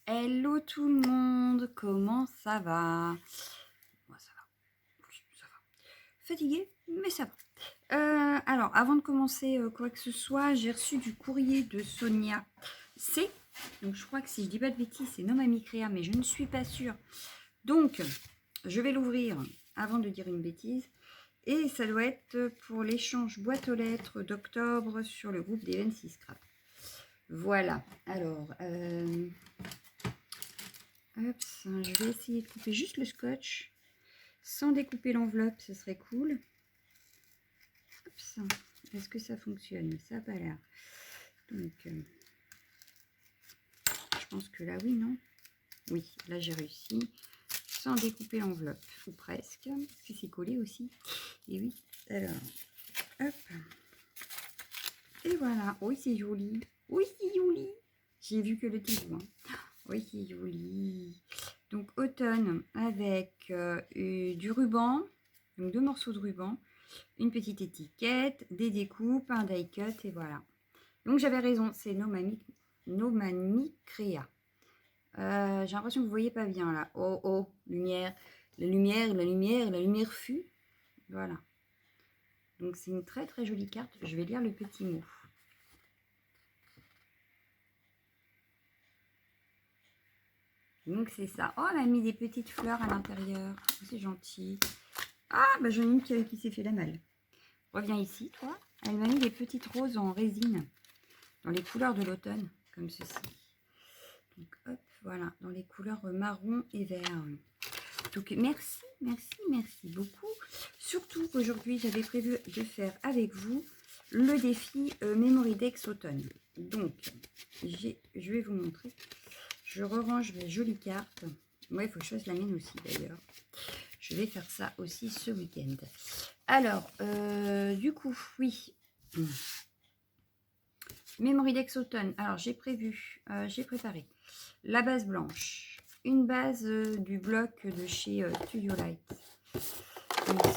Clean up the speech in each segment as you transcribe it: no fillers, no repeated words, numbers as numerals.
Hello tout le monde, comment ça va? Moi ça va, oui, ça va. Fatiguée, mais ça va. Alors, avant de commencer quoi que ce soit, j'ai reçu du courrier de Sonia C. Donc, je crois que si je dis pas de bêtises, c'est Non Mamie Créa, mais je ne suis pas sûre. Donc, je vais l'ouvrir avant de dire une bêtise. Et ça doit être pour l'échange boîte aux lettres d'octobre sur le groupe des 26 Scrap. Voilà, alors... hop, je vais essayer de couper juste le scotch sans découper l'enveloppe, ce serait cool. Est-ce que ça fonctionne? Ça n'a pas l'air. Donc, je pense que là, oui, non? Oui, là, j'ai réussi sans découper l'enveloppe, ou presque, parce que c'est collé aussi. Et oui, alors, hop. Et voilà. Oui, c'est joli. Oui, c'est joli. J'ai vu que le début. Hein. Oui, c'est joli. Donc, automne avec du ruban, donc 2 morceaux de ruban, une petite étiquette, des découpes, un die cut et voilà. Donc, j'avais raison, c'est No Mamie Créa. J'ai l'impression que vous ne voyez pas bien là. Oh, oh, lumière, la lumière, la lumière, la lumière fut. Voilà. Donc, c'est une très très jolie carte. Je vais lire le petit mot. Donc c'est ça. Oh, elle a mis des petites fleurs à l'intérieur. Oh, c'est gentil. Ah, bah j'en ai une qui s'est fait la malle. Reviens ici, toi. Elle m'a mis des petites roses en résine. Dans les couleurs de l'automne, comme ceci. Donc hop, voilà. Dans les couleurs marron et vert. Donc merci, merci, merci beaucoup. Surtout qu'aujourd'hui, j'avais prévu de faire avec vous le défi Memory Dex automne. Donc, je vais vous montrer. Je range mes jolies cartes. Moi, il faut que je fasse la mienne aussi d'ailleurs. Je vais faire ça aussi ce week-end. Alors, du coup, oui. Memory Dex automne. Alors, j'ai préparé la base blanche. Une base du bloc de chez Studio Light.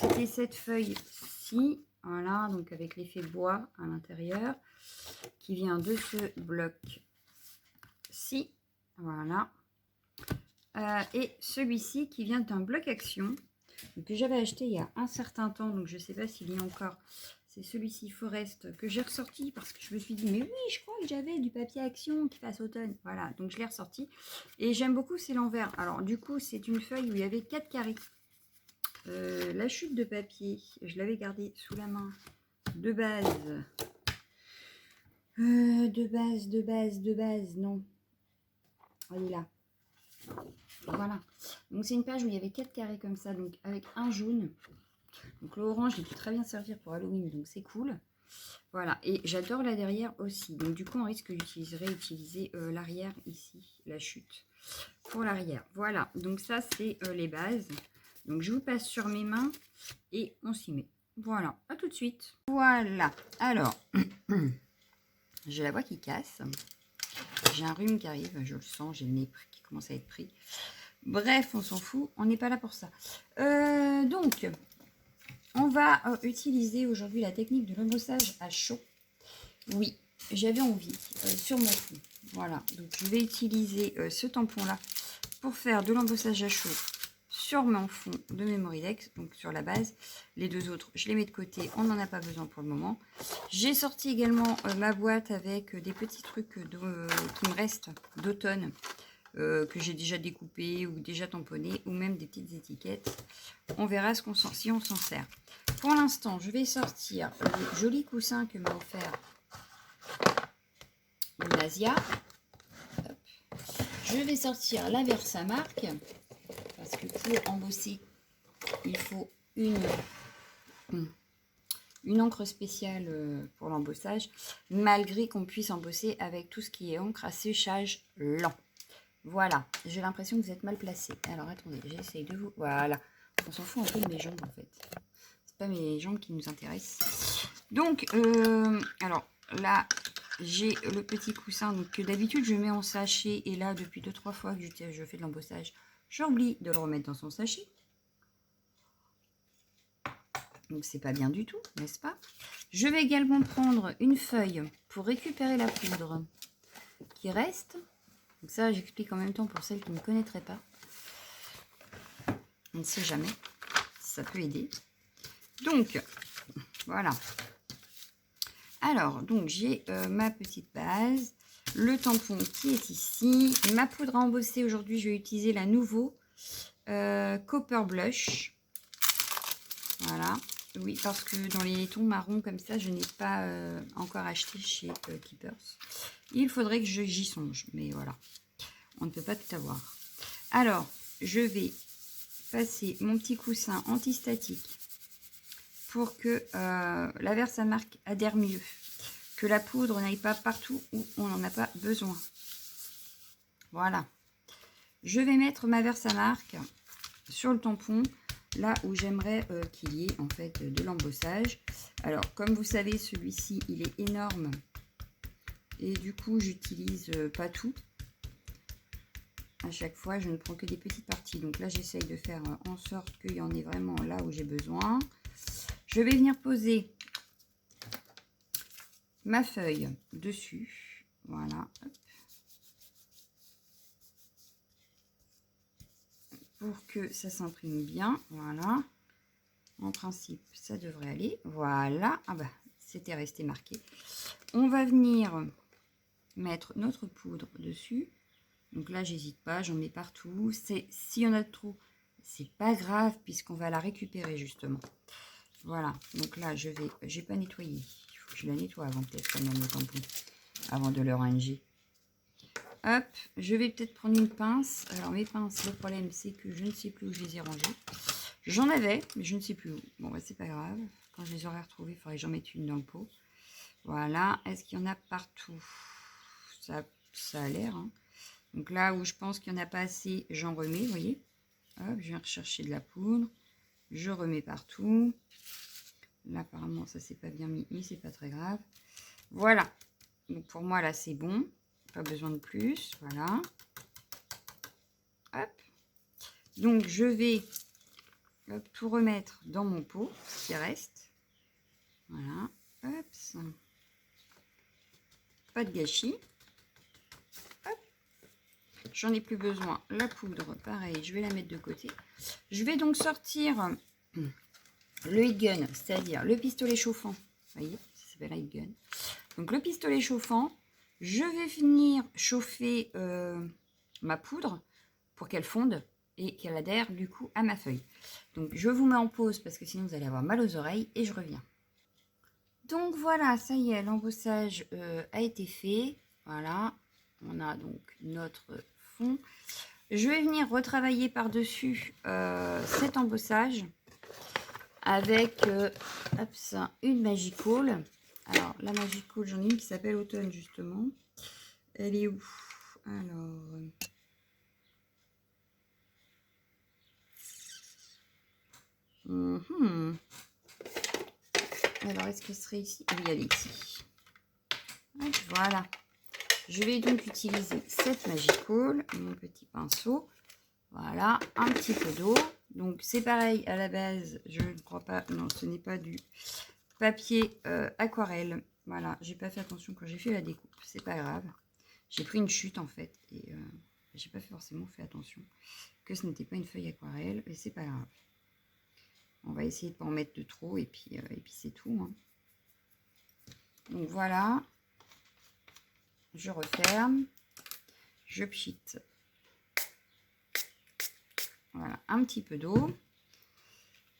C'était cette feuille-ci. Voilà, donc avec l'effet bois à l'intérieur. Qui vient de ce bloc-ci. Voilà. Et celui-ci qui vient d'un bloc action que j'avais acheté il y a un certain temps, donc je ne sais pas s'il y a encore. C'est celui-ci Forest que j'ai ressorti parce que je me suis dit mais oui, je crois que j'avais du papier action qui fasse automne. Voilà, donc je l'ai ressorti et j'aime beaucoup, c'est l'envers. Alors du coup c'est une feuille où il y avait 4 carrés. La chute de papier, je l'avais gardée sous la main de base. De base, non. Elle est là. Voilà, donc c'est une page où il y avait 4 carrés comme ça, donc avec un jaune. Donc l'orange, il peut très bien servir pour Halloween, donc c'est cool. Voilà, et j'adore la derrière aussi. Donc du coup, on risque d'utiliser l'arrière ici, la chute, pour l'arrière. Voilà, donc ça, c'est les bases. Donc je vous passe sur mes mains et on s'y met. Voilà, à tout de suite. Voilà, alors, j'ai la voix qui casse. J'ai un rhume qui arrive, je le sens, j'ai le nez qui commence à être pris. Bref, on s'en fout, on n'est pas là pour ça. Donc, on va utiliser aujourd'hui la technique de l'embossage à chaud. Oui, j'avais envie sur mon fond. Voilà, donc je vais utiliser ce tampon-là pour faire de l'embossage à chaud sur mon fond de Memory Dex, donc sur la base. Les deux autres, je les mets de côté, on n'en a pas besoin pour le moment. J'ai sorti également ma boîte avec des petits trucs qui me restent d'automne. Que j'ai déjà découpé ou déjà tamponné, ou même des petites étiquettes. On verra si on s'en sert. Pour l'instant, je vais sortir le joli coussin que m'a offert Nasia. Je vais sortir la Versamark, parce que pour embosser, il faut une encre spéciale pour l'embossage, malgré qu'on puisse embosser avec tout ce qui est encre à séchage lent. Voilà, j'ai l'impression que vous êtes mal placé. Alors attendez, j'essaye de vous... Voilà, on s'en fout un peu de mes jambes en fait. C'est pas mes jambes qui nous intéressent. Donc, alors là, j'ai le petit coussin donc, que d'habitude je mets en sachet. Et là, depuis 2-3 fois que je fais de l'embossage, j'oublie de le remettre dans son sachet. Donc c'est pas bien du tout, n'est-ce pas? Je vais également prendre une feuille pour récupérer la poudre qui reste. Donc ça, j'explique en même temps pour celles qui ne connaîtraient pas. On ne sait jamais. Ça peut aider. Donc, voilà. Alors, donc j'ai ma petite base. Le tampon qui est ici. Ma poudre à embosser, aujourd'hui, je vais utiliser la Nouveau Copper Blush. Voilà. Oui, parce que dans les tons marrons comme ça, je n'ai pas encore acheté chez Keepers. Il faudrait que j'y songe, mais voilà. On ne peut pas tout avoir. Alors, je vais passer mon petit coussin antistatique pour que la Versamark adhère mieux. Que la poudre n'aille pas partout où on n'en a pas besoin. Voilà. Je vais mettre ma Versamark sur le tampon, là où j'aimerais qu'il y ait en fait de l'embossage. Alors, comme vous savez, celui-ci, il est énorme. Et du coup, j'utilise pas tout. À chaque fois, je ne prends que des petites parties. Donc là, j'essaye de faire en sorte qu'il y en ait vraiment là où j'ai besoin. Je vais venir poser ma feuille dessus. Voilà. Hop. Pour que ça s'imprime bien. Voilà. En principe, ça devrait aller. Voilà. Ah bah, c'était resté marqué. On va venir mettre notre poudre dessus. Donc là, j'hésite pas, j'en mets partout. S'il y en a trop, c'est pas grave puisqu'on va la récupérer justement. Voilà. Donc là, j'ai pas nettoyé. Il faut que je la nettoie avant peut-être quand même le tampon, avant de le ranger. Hop, je vais peut-être prendre une pince. Alors mes pinces, le problème c'est que je ne sais plus où je les ai rangées. J'en avais, mais je ne sais plus où. Bon, bah, c'est pas grave. Quand je les aurai retrouvées, il faudrait que j'en mette une dans le pot. Voilà. Est-ce qu'il y en a partout? Ça a l'air. Hein. Donc là où je pense qu'il n'y en a pas assez, j'en remets, vous voyez. Hop, je viens rechercher de la poudre. Je remets partout. Là, apparemment, ça s'est pas bien mis, mais c'est pas très grave. Voilà. Donc pour moi, là, c'est bon. Pas besoin de plus. Voilà. Hop. Donc je vais tout remettre dans mon pot, ce qui reste. Voilà. Hop. Pas de gâchis. Hop. J'en ai plus besoin. La poudre, pareil, je vais la mettre de côté. Je vais donc sortir le heat gun, c'est-à-dire le pistolet chauffant. Vous voyez, ça s'appelle heat gun. Donc le pistolet chauffant, je vais venir chauffer ma poudre pour qu'elle fonde et qu'elle adhère du coup à ma feuille. Donc je vous mets en pause parce que sinon vous allez avoir mal aux oreilles et je reviens. Donc voilà, ça y est, l'embossage a été fait. Voilà, on a donc notre fond. Je vais venir retravailler par-dessus cet embossage avec une Magical. Alors, la Magical, j'en ai une qui s'appelle Automne, justement. Elle est où? Alors... Alors, est-ce qu'elle serait ici? Oui, elle est ici. Hop, voilà. Je vais donc utiliser cette Magical, mon petit pinceau. Voilà, un petit peu d'eau. Donc, c'est pareil, à la base, je ne crois pas... Non, ce n'est pas du papier aquarelle. Voilà, j'ai pas fait attention quand j'ai fait la découpe. C'est pas grave. J'ai pris une chute, en fait. Et j'ai pas forcément fait attention que ce n'était pas une feuille aquarelle. Mais c'est pas grave. On va essayer de ne pas en mettre de trop. Et puis c'est tout. Hein. Donc, voilà. Je referme. Je pchite. Voilà, un petit peu d'eau.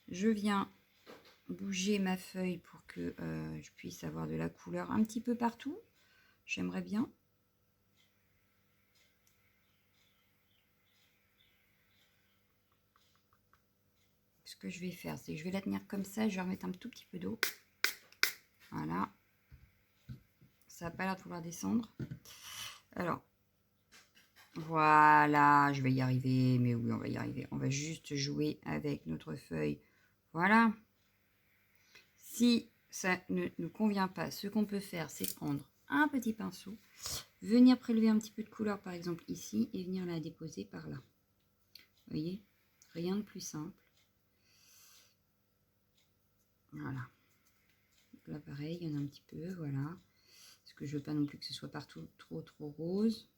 Je viens bouger ma feuille pour que je puisse avoir de la couleur un petit peu partout. J'aimerais bien. Ce que je vais faire, c'est que je vais la tenir comme ça. Je vais remettre un tout petit peu d'eau. Voilà. Ça n'a pas l'air de vouloir descendre. Alors, voilà, je vais y arriver. Mais oui, on va y arriver. On va juste jouer avec notre feuille. Voilà. Si ça ne nous convient pas, ce qu'on peut faire, c'est prendre un petit pinceau, venir prélever un petit peu de couleur, par exemple ici, et venir la déposer par là. Vous voyez, rien de plus simple. Voilà. Là, pareil, il y en a un petit peu, voilà. Parce que je veux pas non plus que ce soit partout trop rose.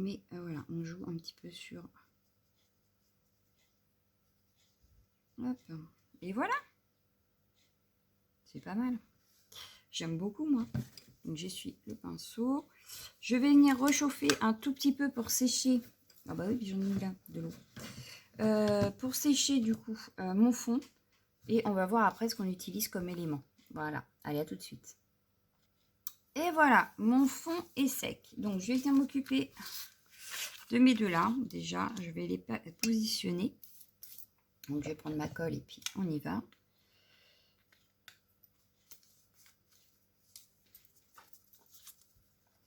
Mais voilà, on joue un petit peu sur... Hop. Et voilà. C'est pas mal. J'aime beaucoup, moi. Donc, j'essuie le pinceau. Je vais venir réchauffer un tout petit peu pour sécher. Ah bah oui, j'en ai mis là, de l'eau. Pour sécher, du coup, mon fond. Et on va voir après ce qu'on utilise comme élément. Voilà. Allez, à tout de suite. Et voilà, mon fond est sec. Donc, je vais venir m'occuper de mes deux là. Déjà, je vais les positionner. Donc, je vais prendre ma colle et puis on y va.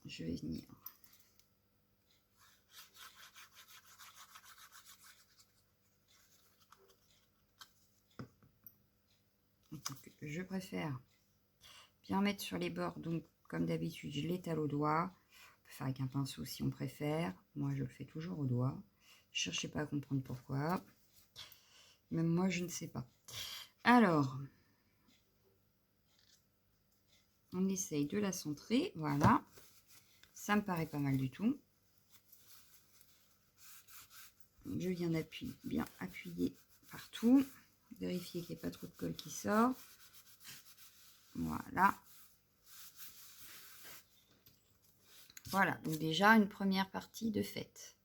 Je vais venir... Donc, je préfère bien mettre sur les bords. Donc, comme d'habitude, je l'étale au doigt. On peut faire avec un pinceau si on préfère. Moi, je le fais toujours au doigt. Cherchez pas à comprendre pourquoi. Même moi, je ne sais pas. Alors, on essaye de la centrer. Voilà. Ça me paraît pas mal du tout. Je viens d'appuyer, bien appuyer partout. Vérifier qu'il n'y ait pas trop de colle qui sort. Voilà. Voilà, donc déjà une première partie de faite.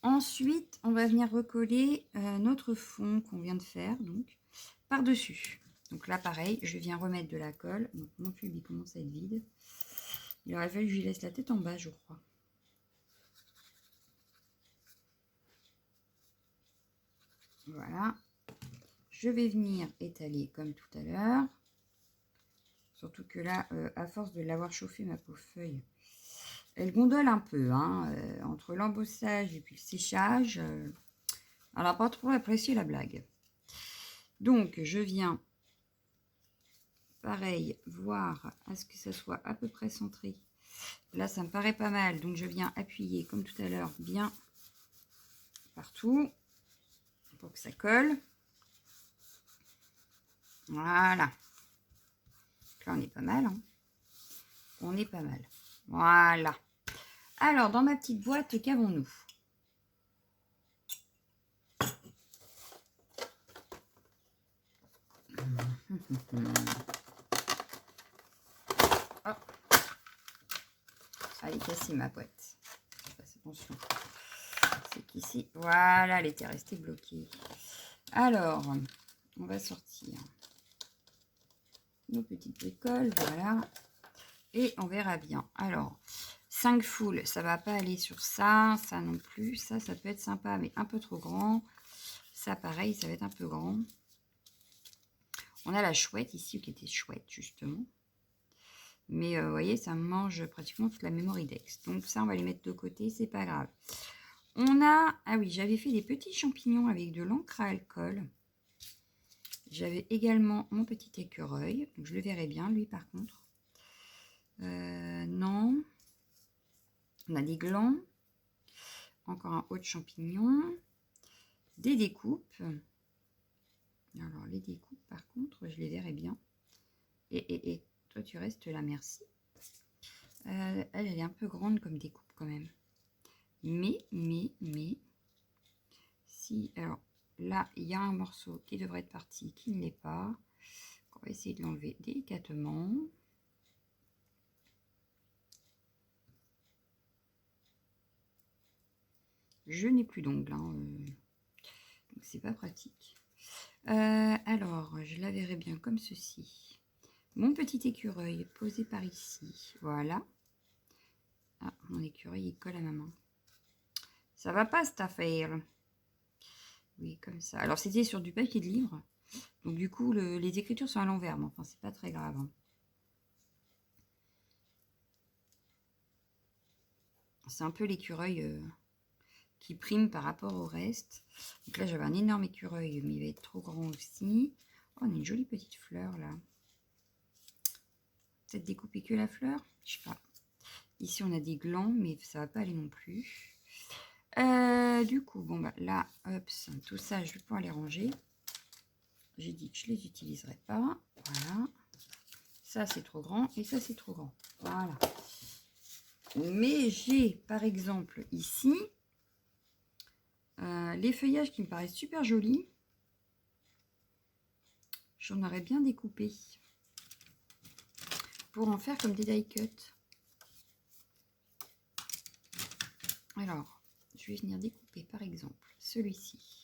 Ensuite, on va venir recoller notre fond qu'on vient de faire, donc par-dessus. Donc là, pareil, je viens remettre de la colle. Donc mon tube, il commence à être vide. Il aurait fallu que je lui laisse la tête en bas, je crois. Voilà. Je vais venir étaler comme tout à l'heure. Surtout que là, à force de l'avoir chauffé, ma pauvre feuille, elle gondole un peu. Hein, entre l'embossage et puis le séchage, elle n'a pas trop apprécié la blague. Donc, je viens, pareil, voir à ce que ça soit à peu près centré. Là, ça me paraît pas mal. Donc, je viens appuyer, comme tout à l'heure, bien partout pour que ça colle. Voilà. Donc là, on est pas mal. Hein. On est pas mal. Voilà. Alors, dans ma petite boîte, qu'avons-nous? Oh. Elle est cassée, ma boîte. Attention. C'est qu'ici, voilà, elle était restée bloquée. Alors, on va sortir nos petites bricoles, voilà. Et on verra bien. Alors, 5 foules, ça va pas aller sur ça, ça non plus. Ça peut être sympa, mais un peu trop grand. Ça, pareil, ça va être un peu grand. On a la chouette ici, qui était chouette, justement. Mais vous voyez, ça mange pratiquement toute la mémoire Dex. Donc ça, on va les mettre de côté, c'est pas grave. On a... Ah oui, j'avais fait des petits champignons avec de l'encre à alcool. J'avais également mon petit écureuil. Donc je le verrai bien, lui, par contre. Non. On a des glands. Encore un autre champignon. Des découpes. Alors, les découpes, par contre, je les verrai bien. Et toi, tu restes là, merci. Elle est un peu grande comme découpe, quand même. Mais, si... Alors, là, il y a un morceau qui devrait être parti, qui ne l'est pas. On va essayer de l'enlever délicatement. Je n'ai plus d'ongles, hein, donc c'est pas pratique. Alors, je la verrai bien comme ceci. Mon petit écureuil posé par ici, voilà. Ah, mon écureuil, il colle à ma main. Ça va pas cette affaire. Oui, comme ça. Alors, c'était sur du papier de livre. Donc, du coup, les écritures sont à l'envers. Mais enfin, c'est pas très grave. Hein. C'est un peu l'écureuil qui prime par rapport au reste. Donc là, j'avais un énorme écureuil, mais il va être trop grand aussi. Oh, on a une jolie petite fleur, là. Peut-être découper que la fleur? Je sais pas. Ici, on a des glands, mais ça va pas aller non plus. Du coup, bon, bah là, hop, tout ça, je vais pouvoir les ranger. J'ai dit que je les utiliserai pas. Voilà. Ça, c'est trop grand. Et ça, c'est trop grand. Voilà. Mais j'ai, par exemple, ici, les feuillages qui me paraissent super jolis. J'en aurais bien découpé pour en faire comme des die cuts. Alors, je vais venir découper, par exemple, celui-ci.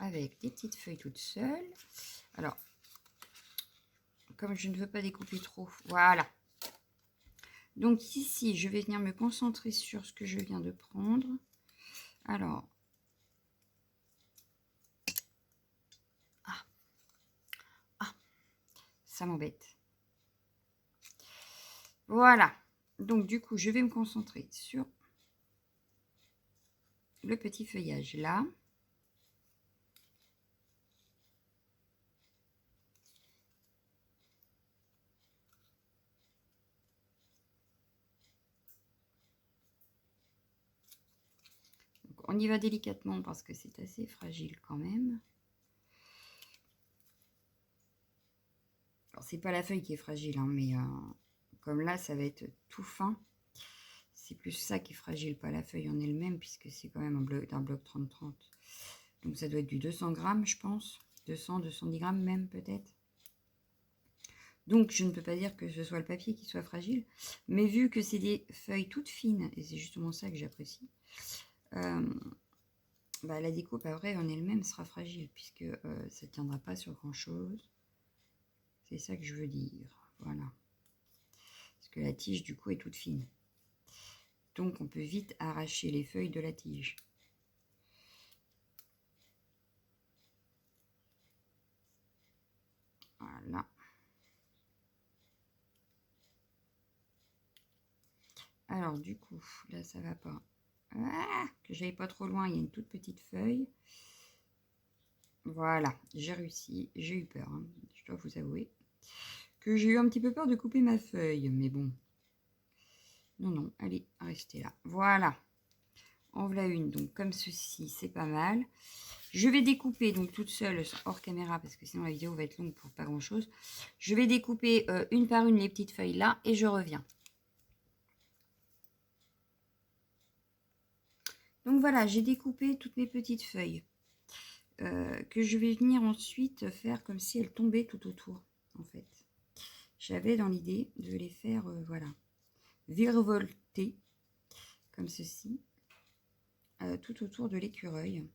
Avec des petites feuilles toutes seules. Alors, comme je ne veux pas découper trop, voilà. Donc ici, je vais venir me concentrer sur ce que je viens de prendre. Alors, ça m'embête. Voilà. Donc du coup, je vais me concentrer sur le petit feuillage là. Donc, on y va délicatement parce que c'est assez fragile quand même. Alors, c'est pas la feuille qui est fragile, hein, mais comme là, ça va être tout fin. C'est plus ça qui est fragile, pas la feuille en elle-même, puisque c'est quand même un bloc 30-30. Donc ça doit être du 200 grammes, je pense. 200, 210 grammes même, peut-être. Donc, je ne peux pas dire que ce soit le papier qui soit fragile. Mais vu que c'est des feuilles toutes fines, et c'est justement ça que j'apprécie, bah, la découpe après en elle-même sera fragile, puisque ça ne tiendra pas sur grand-chose. C'est ça que je veux dire. Voilà. Parce que la tige, du coup, est toute fine. Donc, on peut vite arracher les feuilles de la tige. Voilà. Alors, du coup, là, ça va pas. Ah, que j'aille pas trop loin, il y a une toute petite feuille. Voilà, j'ai réussi. J'ai eu peur, hein. Je dois vous avouer que j'ai eu un petit peu peur de couper ma feuille. Mais bon. Non, non, allez, restez là. Voilà. En voilà une, donc comme ceci, c'est pas mal. Je vais découper donc toute seule hors caméra parce que sinon la vidéo va être longue pour pas grand chose. Je vais découper une par une les petites feuilles là et je reviens. Donc voilà, j'ai découpé toutes mes petites feuilles que je vais venir ensuite faire comme si elles tombaient tout autour en fait. J'avais dans l'idée de les faire, voilà, virevolter comme ceci tout autour de l'écureuil.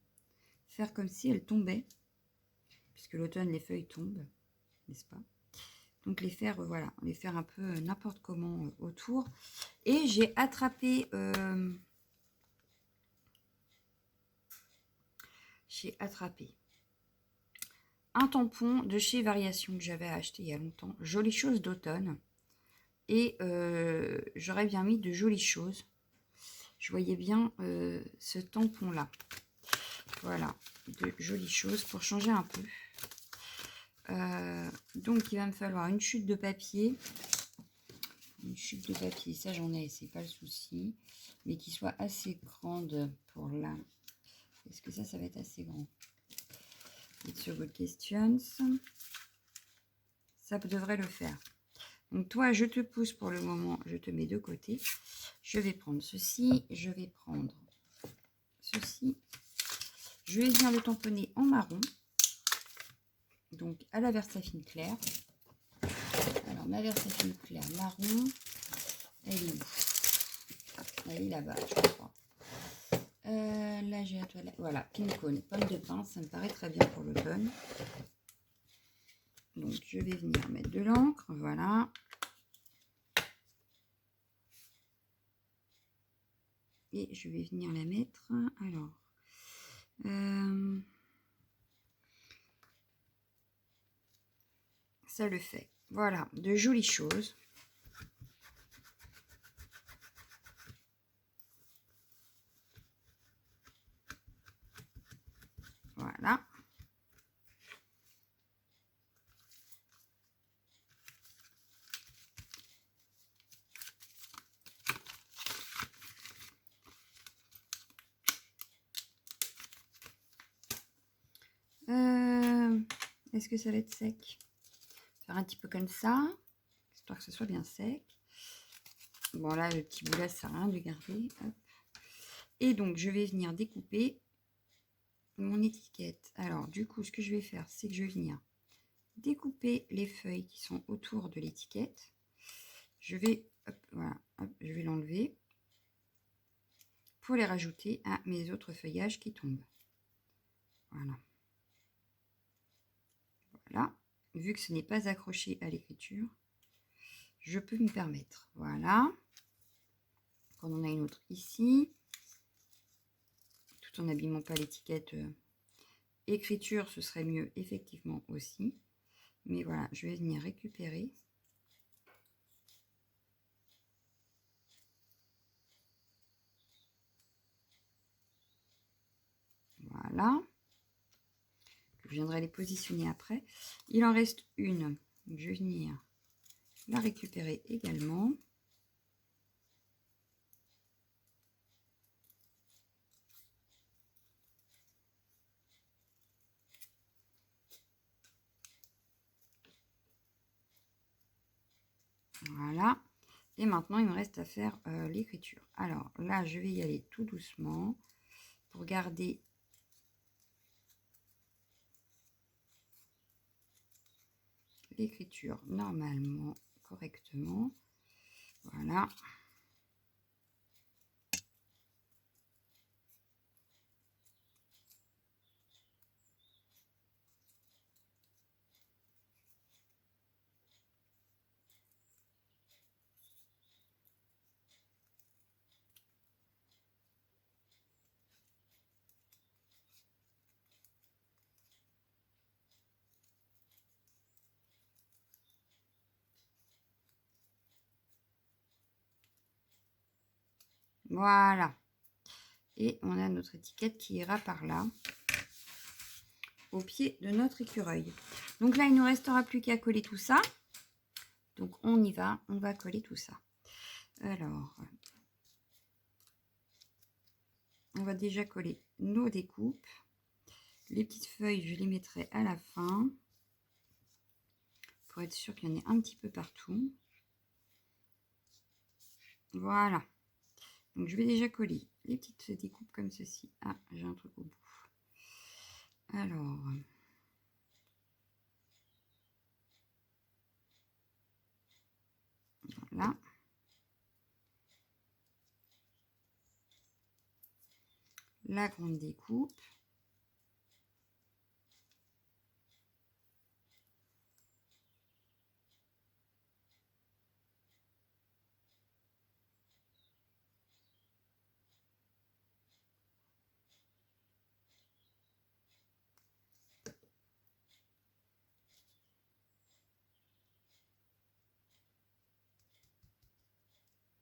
Faire comme si elles tombaient puisque l'automne les feuilles tombent, n'est-ce pas? Donc les faire, voilà, les faire un peu n'importe comment autour. Et j'ai attrapé, un tampon de chez Variation que j'avais acheté il y a longtemps. Jolie chose d'automne. Et j'aurais bien mis de jolies choses. Je voyais bien ce tampon-là. Voilà, de jolies choses pour changer un peu. Donc il va me falloir une chute de papier. Une chute de papier, ça j'en ai, c'est pas le souci. Mais qui soit assez grande pour là. Est-ce que ça va être assez grand? It's a good question. Ça devrait le faire. Donc toi, je te pousse pour le moment, je te mets de côté. Je vais prendre ceci, je vais prendre ceci. Je vais venir le tamponner en marron. Donc à la Versafine claire. Alors ma Versafine claire marron, elle est où? Elle est là-bas, je crois. Là j'ai la toilette. Voilà, Pincone, pomme de pin, ça me paraît très bien pour l'automne. Donc je vais venir mettre de l'encre, voilà. Et je vais venir la mettre, alors, ça le fait. Voilà, de jolies choses. Voilà. Est-ce que ça va être sec? Faire un petit peu comme ça, histoire que ce soit bien sec. Bon, là, le petit bout là, ça sert à rien de le garder. Hop. Et donc, je vais venir découper mon étiquette. Alors, du coup, ce que je vais faire, c'est que je vais venir découper les feuilles qui sont autour de l'étiquette. Je vais, hop, voilà, hop, je vais l'enlever pour les rajouter à mes autres feuillages qui tombent. Voilà. Voilà. Vu que ce n'est pas accroché à l'écriture, je peux me permettre. Voilà. Quand on a une autre ici, tout en n'abîmant pas l'étiquette écriture, ce serait mieux effectivement aussi. Mais voilà, je vais venir récupérer. Voilà. Je viendrai les positionner après. Il en reste une. Donc je vais venir la récupérer également. Voilà. Et maintenant, il me reste à faire l'écriture. Alors là, je vais y aller tout doucement pour garder l'écriture normalement, correctement. Voilà. Voilà. Et on a notre étiquette qui ira par là, au pied de notre écureuil. Donc là, il ne nous restera plus qu'à coller tout ça. Donc on y va, on va coller tout ça. Alors, on va déjà coller nos découpes. Les petites feuilles, je les mettrai à la fin, pour être sûr qu'il y en ait un petit peu partout. Voilà. Donc je vais déjà coller les petites découpes comme ceci. Ah, j'ai un truc au bout. Alors, voilà. La grande découpe.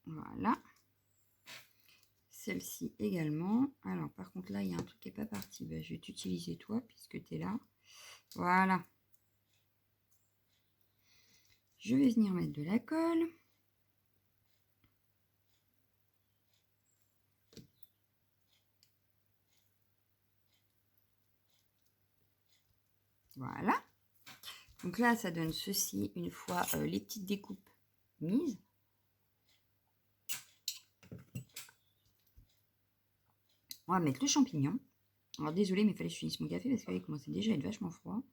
Voilà. Celle-ci également. Alors, par contre, là, il y a un truc qui n'est pas parti. Ben, je vais t'utiliser toi, puisque tu es là. Voilà. Je vais venir mettre de la colle. Voilà. Donc là, ça donne ceci une fois les petites découpes mises. On va mettre le champignon. Alors désolé, mais il fallait que je finisse mon café parce qu'il commençait déjà à être vachement froid.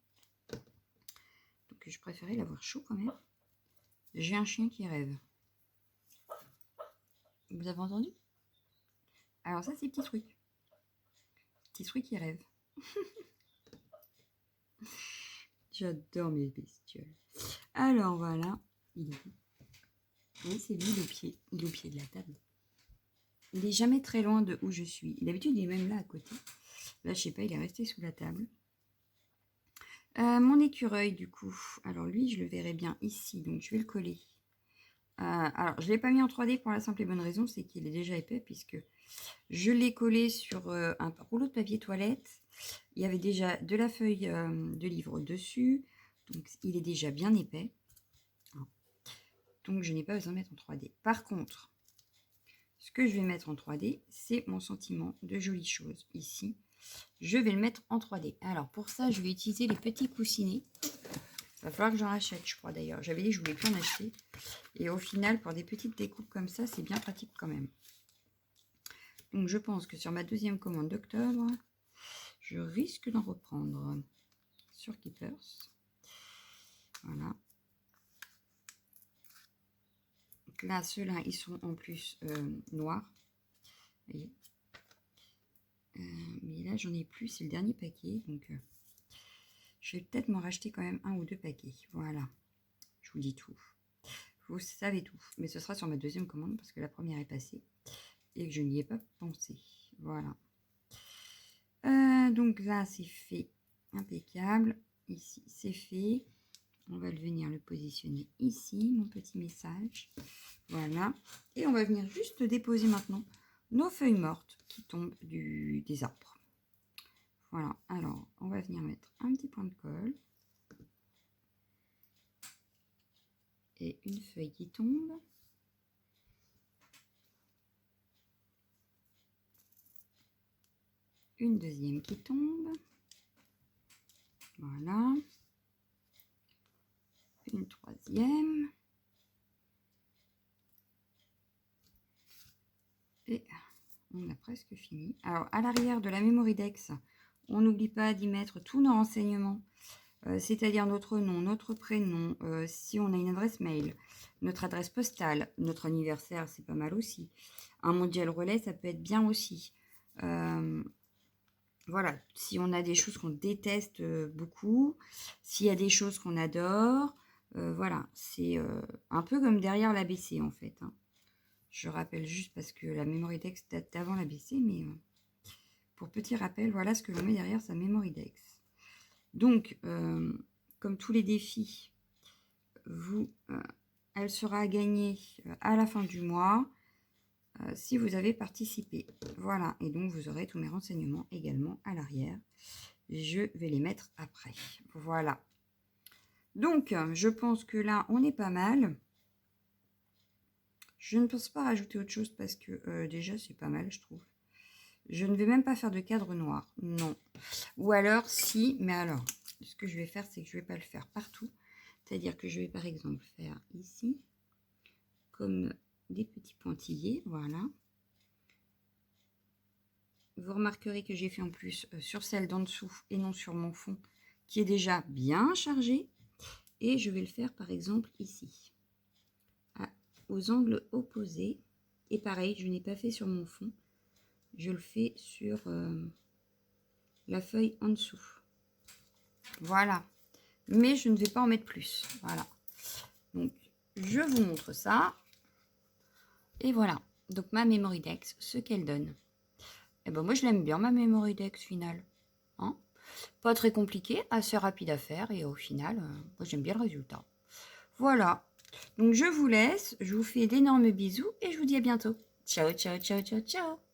Donc je préférais l'avoir chaud quand même. J'ai un chien qui rêve. Vous avez entendu? Alors ça, c'est petit truc. Petit truc qui rêve. J'adore mes bestioles. Alors voilà. Il est où? Oui, c'est lui le pied. Il est au pied de la table. Il est jamais très loin de où je suis. D'habitude, il est même là à côté. Là, je sais pas, il est resté sous la table. Mon écureuil, du coup. Alors lui, je le verrai bien ici. Donc, je vais le coller Alors, je ne l'ai pas mis en 3D pour la simple et bonne raison, c'est qu'il est déjà épais puisque je l'ai collé sur un rouleau de papier toilette. Il y avait déjà de la feuille de livre dessus, donc il est déjà bien épais. Donc, je n'ai pas besoin de mettre en 3D. Par contre, ce que je vais mettre en 3D, c'est mon sentiment de jolie chose. Ici, je vais le mettre en 3D. Alors, pour ça, je vais utiliser les petits coussinets. Il va falloir que j'en achète, je crois d'ailleurs. J'avais dit que je voulais plus en acheter. Et au final, pour des petites découpes comme ça, c'est bien pratique quand même. Donc, je pense que sur ma deuxième commande d'octobre, je risque d'en reprendre sur Keepers. Voilà. Donc là, ceux-là, ils sont en plus noirs. Vous voyez. Mais là, j'en ai plus. C'est le dernier paquet. Donc, je vais peut-être m'en racheter quand même un ou deux paquets. Voilà. Je vous dis tout. Vous savez tout. Mais ce sera sur ma deuxième commande parce que la première est passée. Et que je n'y ai pas pensé. Voilà. Donc là, c'est fait. Impeccable. Ici, c'est fait. On va venir le positionner ici, mon petit message. Voilà. Et on va venir juste déposer maintenant nos feuilles mortes qui tombent des arbres. Voilà. Alors, on va venir mettre un petit point de colle. Et une feuille qui tombe. Une deuxième qui tombe. Voilà. Une troisième. Et on a presque fini. Alors, à l'arrière de la Mémoridex, on n'oublie pas d'y mettre tous nos renseignements, c'est-à-dire notre nom, notre prénom, si on a une adresse mail, notre adresse postale, notre anniversaire, c'est pas mal aussi. Un mondial relais, ça peut être bien aussi. Voilà, si on a des choses qu'on déteste beaucoup, s'il y a des choses qu'on adore, voilà, c'est un peu comme derrière l'ABC en fait. Hein. Je rappelle juste parce que la Mémoridex date d'avant l'ABC, mais pour petit rappel, voilà ce que l'on met derrière sa Mémoridex. Donc, comme tous les défis, elle sera à gagner à la fin du mois. Si vous avez participé. Voilà, et donc vous aurez tous mes renseignements également à l'arrière. Je vais les mettre après. Voilà. Donc, je pense que là, on est pas mal. Je ne pense pas rajouter autre chose parce que déjà, c'est pas mal, je trouve. Je ne vais même pas faire de cadre noir. Non. Ou alors, si, mais alors, ce que je vais faire, c'est que je ne vais pas le faire partout. C'est-à-dire que je vais, par exemple, faire ici, comme des petits pointillés, voilà. Vous remarquerez que j'ai fait en plus sur celle d'en dessous et non sur mon fond qui est déjà bien chargé. Et je vais le faire par exemple ici, aux angles opposés. Et pareil, je n'ai pas fait sur mon fond. Je le fais sur la feuille en dessous. Voilà. Mais je ne vais pas en mettre plus. Voilà. Donc, je vous montre ça. Et voilà. Donc, ma Mémoridex, ce qu'elle donne. Et ben moi, je l'aime bien, ma Mémoridex finale. Hein, pas très compliqué, assez rapide à faire. Et au final, moi, j'aime bien le résultat. Voilà. Donc, je vous laisse. Je vous fais d'énormes bisous et je vous dis à bientôt. Ciao, ciao, ciao, ciao, ciao.